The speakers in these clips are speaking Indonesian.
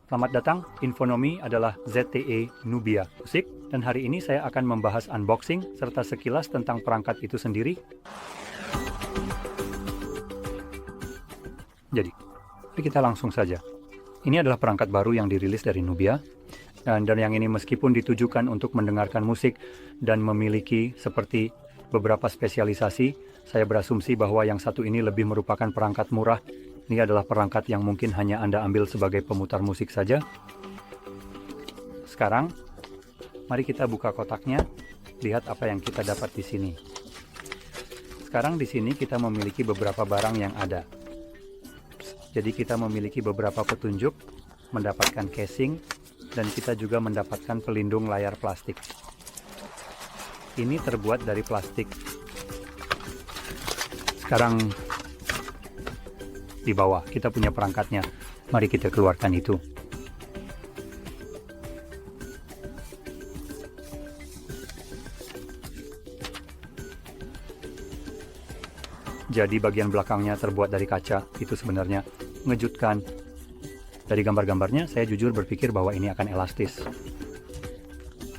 Selamat datang, Infonomi adalah ZTE Nubia Musik, dan hari ini saya akan membahas unboxing serta sekilas tentang perangkat itu sendiri. Jadi, mari kita langsung saja. Ini adalah perangkat baru yang dirilis dari Nubia, dan yang ini meskipun ditujukan untuk mendengarkan musik dan memiliki seperti beberapa spesialisasi, saya berasumsi bahwa yang satu ini lebih merupakan perangkat murah. Ini adalah perangkat yang mungkin hanya Anda ambil sebagai pemutar musik saja. Sekarang, mari kita buka kotaknya, lihat apa yang kita dapat di sini. Sekarang di sini kita memiliki beberapa barang yang ada. Jadi kita memiliki beberapa petunjuk, mendapatkan casing, dan kita juga mendapatkan pelindung layar plastik. Ini terbuat dari plastik. Sekarang di bawah kita punya perangkatnya. Mari kita keluarkan itu. Jadi bagian belakangnya terbuat dari kaca. Itu sebenarnya mengejutkan. Dari gambar-gambarnya saya jujur berpikir bahwa ini akan elastis.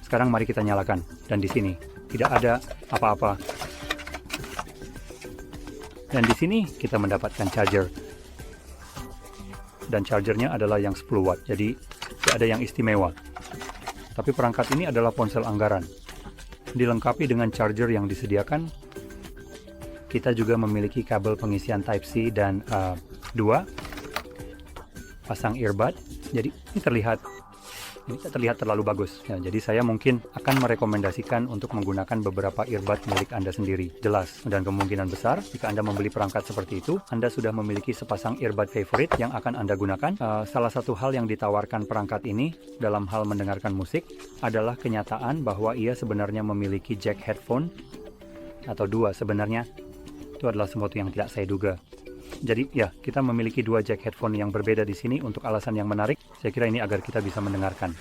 Sekarang mari kita nyalakan, dan di sini tidak ada apa-apa. Dan di sini kita mendapatkan charger. Dan chargernya adalah yang 10 watt, jadi tidak ada yang istimewa. Tapi perangkat ini adalah ponsel anggaran. Dilengkapi dengan charger yang disediakan. Kita juga memiliki kabel pengisian Type-C dan 2 pasang earbud. Jadi ini terlihat terlalu bagus. Ya, jadi saya mungkin akan merekomendasikan untuk menggunakan beberapa earbud milik Anda sendiri. Jelas, dan kemungkinan besar jika Anda membeli perangkat seperti itu, Anda sudah memiliki sepasang earbud favorit yang akan Anda gunakan. Salah satu hal yang ditawarkan perangkat ini dalam hal mendengarkan musik adalah kenyataan bahwa ia sebenarnya memiliki jack headphone atau dua sebenarnya. Itu adalah sesuatu yang tidak saya duga. Jadi ya, kita memiliki dua jack headphone yang berbeda di sini untuk alasan yang menarik. Saya kira ini agar kita bisa mendengarkan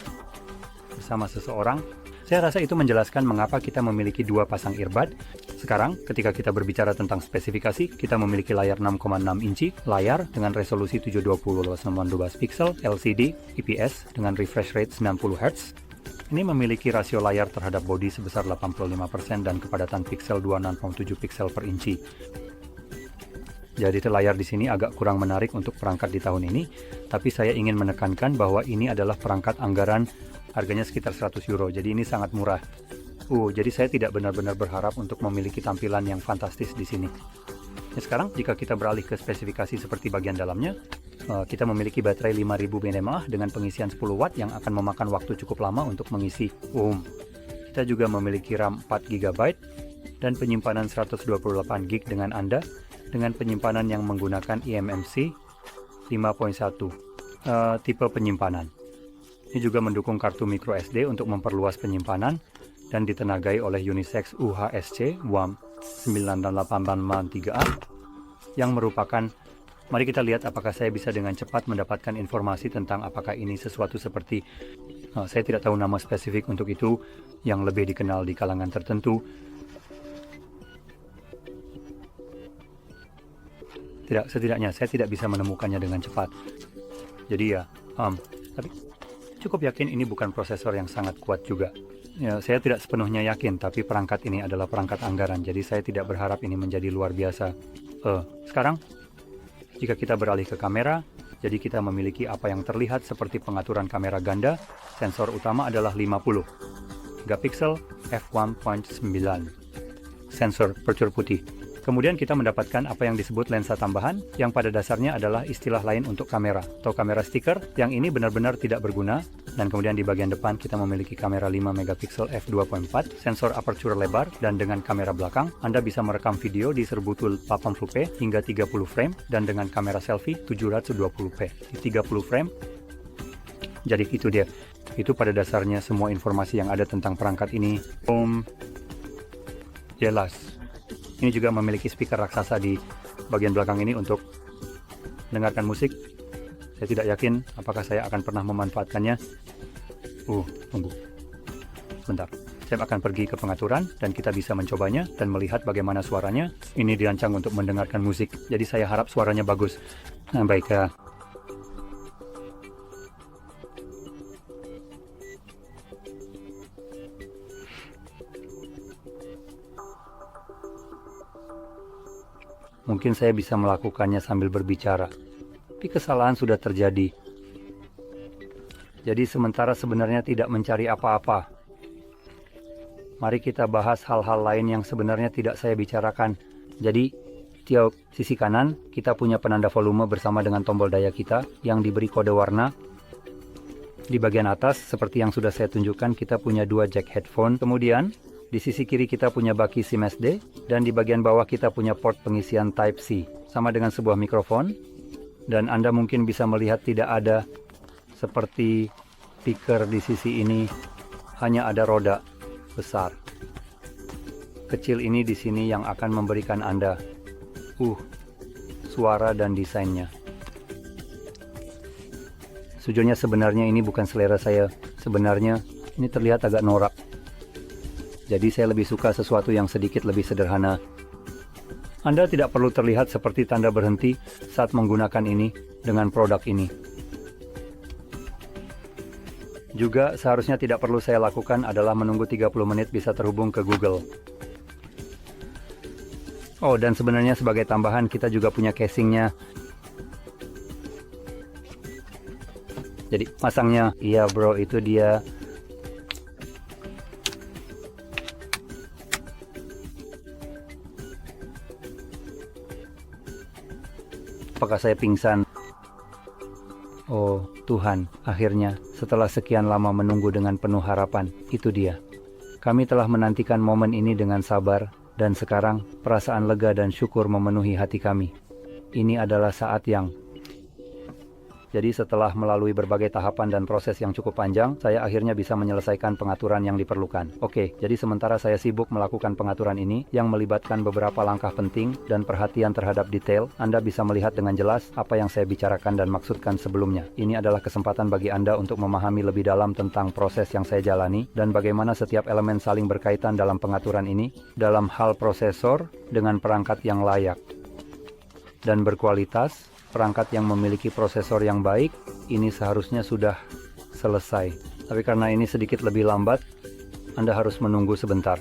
bersama seseorang. Saya rasa itu menjelaskan mengapa kita memiliki dua pasang earbud. Sekarang, ketika kita berbicara tentang spesifikasi, kita memiliki layar 6,6 inci, layar dengan resolusi 720x912 pixel, LCD, IPS dengan refresh rate 90 Hz. Ini memiliki rasio layar terhadap bodi sebesar 85% dan kepadatan pixel 26,7 pixel per inci. Jadi layar di sini agak kurang menarik untuk perangkat di tahun ini, tapi saya ingin menekankan bahwa ini adalah perangkat anggaran harganya sekitar 100 euro, jadi ini sangat murah. Jadi saya tidak benar-benar berharap untuk memiliki tampilan yang fantastis di sini. Nah, sekarang jika kita beralih ke spesifikasi seperti bagian dalamnya, kita memiliki baterai 5000 mAh dengan pengisian 10 watt yang akan memakan waktu cukup lama untuk mengisi. Kita juga memiliki RAM 4 GB dan penyimpanan 128 GB dengan Anda, dengan penyimpanan yang menggunakan eMMC 5.1 tipe penyimpanan. Ini juga mendukung kartu micro SD untuk memperluas penyimpanan dan ditenagai oleh Unisex UHSC WAM 9883A yang merupakan, mari kita lihat apakah saya bisa dengan cepat mendapatkan informasi tentang apakah ini sesuatu seperti, saya tidak tahu nama spesifik untuk itu yang lebih dikenal di kalangan tertentu. Setidaknya saya tidak bisa menemukannya dengan cepat. Jadi ya, tapi cukup yakin ini bukan prosesor yang sangat kuat juga. Ya, saya tidak sepenuhnya yakin, tapi perangkat ini adalah perangkat anggaran, jadi saya tidak berharap ini menjadi luar biasa. Sekarang, jika kita beralih ke kamera, jadi kita memiliki apa yang terlihat seperti pengaturan kamera ganda. Sensor utama adalah 50 megapiksel f1.9, sensor percur putih. Kemudian kita mendapatkan apa yang disebut lensa tambahan, yang pada dasarnya adalah istilah lain untuk kamera, atau kamera stiker, yang ini benar-benar tidak berguna. Dan kemudian di bagian depan kita memiliki kamera 5 megapiksel f2.4, sensor aperture lebar, dan dengan kamera belakang, Anda bisa merekam video di serbutul 80p hingga 30 frame, dan dengan kamera selfie 720p di 30 frame. Jadi itu dia. Itu pada dasarnya semua informasi yang ada tentang perangkat ini. Jelas. Ini juga memiliki speaker raksasa di bagian belakang ini untuk mendengarkan musik. Saya tidak yakin apakah saya akan pernah memanfaatkannya. Tunggu. Sebentar. Saya akan pergi ke pengaturan dan kita bisa mencobanya dan melihat bagaimana suaranya. Ini dirancang untuk mendengarkan musik, jadi saya harap suaranya bagus. Baik. Mungkin saya bisa melakukannya sambil berbicara. Tapi kesalahan sudah terjadi. Jadi sementara sebenarnya tidak mencari apa-apa. Mari kita bahas hal-hal lain yang sebenarnya tidak saya bicarakan. Jadi, di sisi kanan, kita punya penanda volume bersama dengan tombol daya kita yang diberi kode warna. Di bagian atas, seperti yang sudah saya tunjukkan, kita punya 2 jack headphone. Kemudian, di sisi kiri kita punya baki SIM SD, dan di bagian bawah kita punya port pengisian Type-C, sama dengan sebuah mikrofon. Dan Anda mungkin bisa melihat tidak ada seperti speaker di sisi ini, hanya ada roda besar. Kecil ini di sini yang akan memberikan Anda suara dan desainnya. Sejujurnya sebenarnya ini bukan selera saya. Sebenarnya ini terlihat agak norak. Jadi saya lebih suka sesuatu yang sedikit lebih sederhana. Anda tidak perlu terlihat seperti tanda berhenti saat menggunakan ini dengan produk ini. Juga seharusnya tidak perlu saya lakukan adalah menunggu 30 menit bisa terhubung ke Google. Oh, dan sebenarnya sebagai tambahan kita juga punya casingnya. Jadi masangnya, iya bro, itu dia. Apakah saya pingsan? Oh Tuhan, akhirnya setelah sekian lama menunggu dengan penuh harapan, itu dia. Kami telah menantikan momen ini dengan sabar, dan sekarang perasaan lega dan syukur memenuhi hati kami. Ini adalah saat yang... Jadi setelah melalui berbagai tahapan dan proses yang cukup panjang, saya akhirnya bisa menyelesaikan pengaturan yang diperlukan. Oke, jadi sementara saya sibuk melakukan pengaturan ini, yang melibatkan beberapa langkah penting dan perhatian terhadap detail, Anda bisa melihat dengan jelas apa yang saya bicarakan dan maksudkan sebelumnya. Ini adalah kesempatan bagi Anda untuk memahami lebih dalam tentang proses yang saya jalani, dan bagaimana setiap elemen saling berkaitan dalam pengaturan ini, dalam hal prosesor dengan perangkat yang layak dan berkualitas. Perangkat yang memiliki prosesor yang baik, ini seharusnya sudah selesai. Tapi karena ini sedikit lebih lambat, Anda harus menunggu sebentar.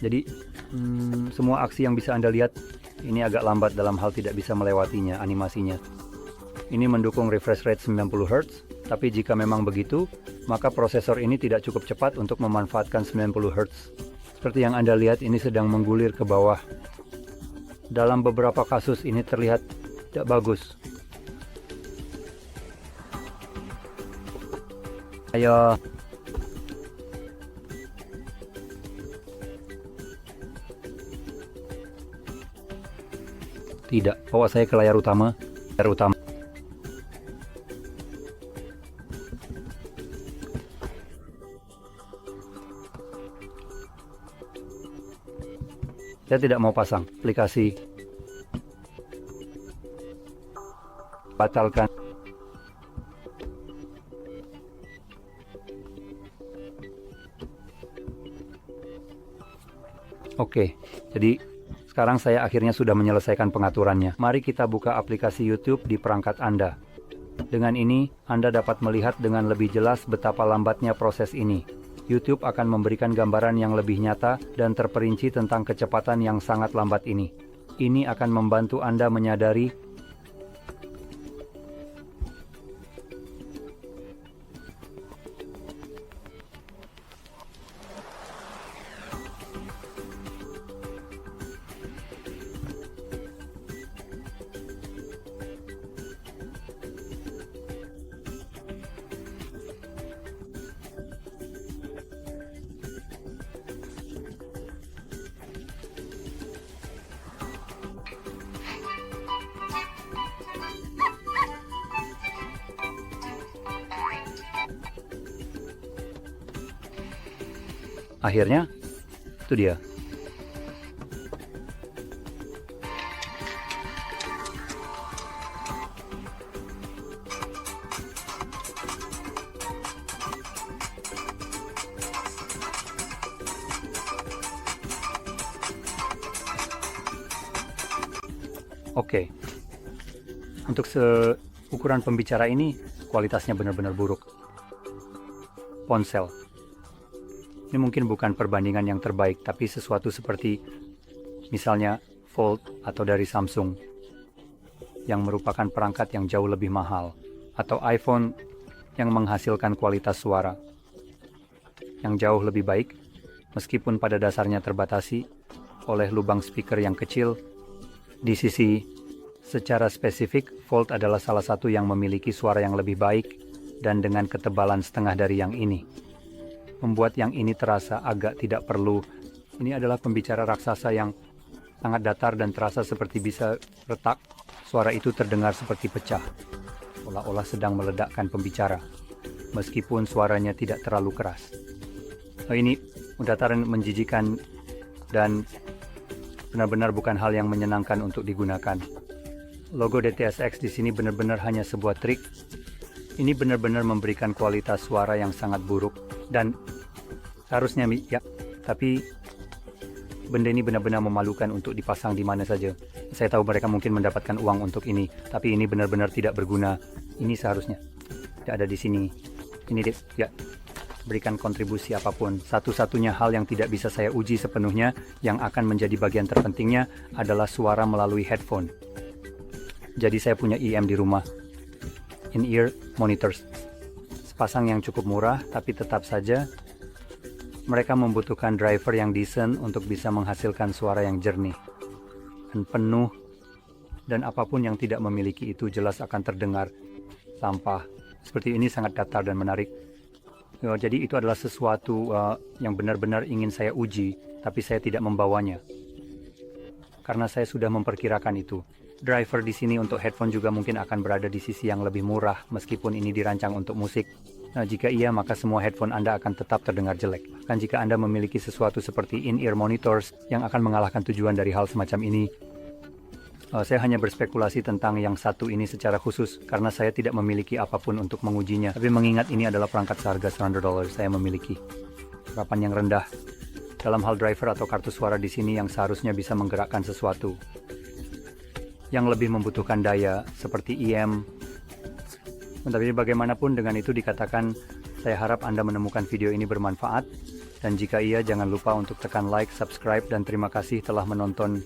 Jadi, semua aksi yang bisa Anda lihat, ini agak lambat dalam hal tidak bisa melewatinya, animasinya. Ini mendukung refresh rate 90 Hz, tapi jika memang begitu, maka prosesor ini tidak cukup cepat untuk memanfaatkan 90 Hz. Seperti yang Anda lihat, ini sedang menggulir ke bawah. Dalam beberapa kasus ini terlihat tidak bagus. Ayo. Tidak, bawa saya ke layar utama. Layar utama. Saya tidak mau pasang aplikasi. Batalkan. Oke, jadi sekarang saya akhirnya sudah menyelesaikan pengaturannya. Mari kita buka aplikasi YouTube di perangkat Anda. Dengan ini, Anda dapat melihat dengan lebih jelas betapa lambatnya proses ini. YouTube akan memberikan gambaran yang lebih nyata dan terperinci tentang kecepatan yang sangat lambat ini. Ini akan membantu Anda menyadari akhirnya, itu dia. Oke. Untuk ukuran pembicara ini, kualitasnya benar-benar buruk. Ponsel. Ini mungkin bukan perbandingan yang terbaik, tapi sesuatu seperti misalnya Fold atau dari Samsung yang merupakan perangkat yang jauh lebih mahal, atau iPhone yang menghasilkan kualitas suara yang jauh lebih baik, meskipun pada dasarnya terbatasi oleh lubang speaker yang kecil. Di sisi secara spesifik, Fold adalah salah satu yang memiliki suara yang lebih baik dan dengan ketebalan setengah dari yang ini. Membuat yang ini terasa agak tidak perlu. Ini adalah pembicara raksasa yang sangat datar dan terasa seperti bisa retak. Suara itu terdengar seperti pecah, seolah-olah sedang meledakkan pembicara, meskipun suaranya tidak terlalu keras. Ini dataran menjijikan dan benar-benar bukan hal yang menyenangkan untuk digunakan. Logo DTS:X di sini benar-benar hanya sebuah trik. Ini benar-benar memberikan kualitas suara yang sangat buruk dan seharusnya ya, tapi benda ini benar-benar memalukan untuk dipasang di mana saja. Saya tahu mereka mungkin mendapatkan uang untuk ini, tapi ini benar-benar tidak berguna. Ini seharusnya tidak ada di sini. Ini ya, berikan kontribusi apapun. Satu-satunya hal yang tidak bisa saya uji sepenuhnya, yang akan menjadi bagian terpentingnya, adalah suara melalui headphone. Jadi saya punya IM di rumah, in-ear monitors, sepasang yang cukup murah, tapi tetap saja mereka membutuhkan driver yang decent untuk bisa menghasilkan suara yang jernih dan penuh, dan apapun yang tidak memiliki itu jelas akan terdengar sampah. Seperti ini sangat datar dan menarik. Jadi itu adalah sesuatu yang benar-benar ingin saya uji, tapi saya tidak membawanya karena saya sudah memperkirakan itu. Driver di sini untuk headphone juga mungkin akan berada di sisi yang lebih murah, meskipun ini dirancang untuk musik. Jika iya, maka semua headphone Anda akan tetap terdengar jelek. Bahkan jika Anda memiliki sesuatu seperti in-ear monitors yang akan mengalahkan tujuan dari hal semacam ini. Saya hanya berspekulasi tentang yang satu ini secara khusus, karena saya tidak memiliki apapun untuk mengujinya. Tapi mengingat ini adalah perangkat seharga $100, saya memiliki harapan yang rendah dalam hal driver atau kartu suara di sini yang seharusnya bisa menggerakkan sesuatu yang lebih membutuhkan daya, seperti IM. Tapi bagaimanapun dengan itu dikatakan, saya harap Anda menemukan video ini bermanfaat, dan jika iya jangan lupa untuk tekan like, subscribe, dan terima kasih telah menonton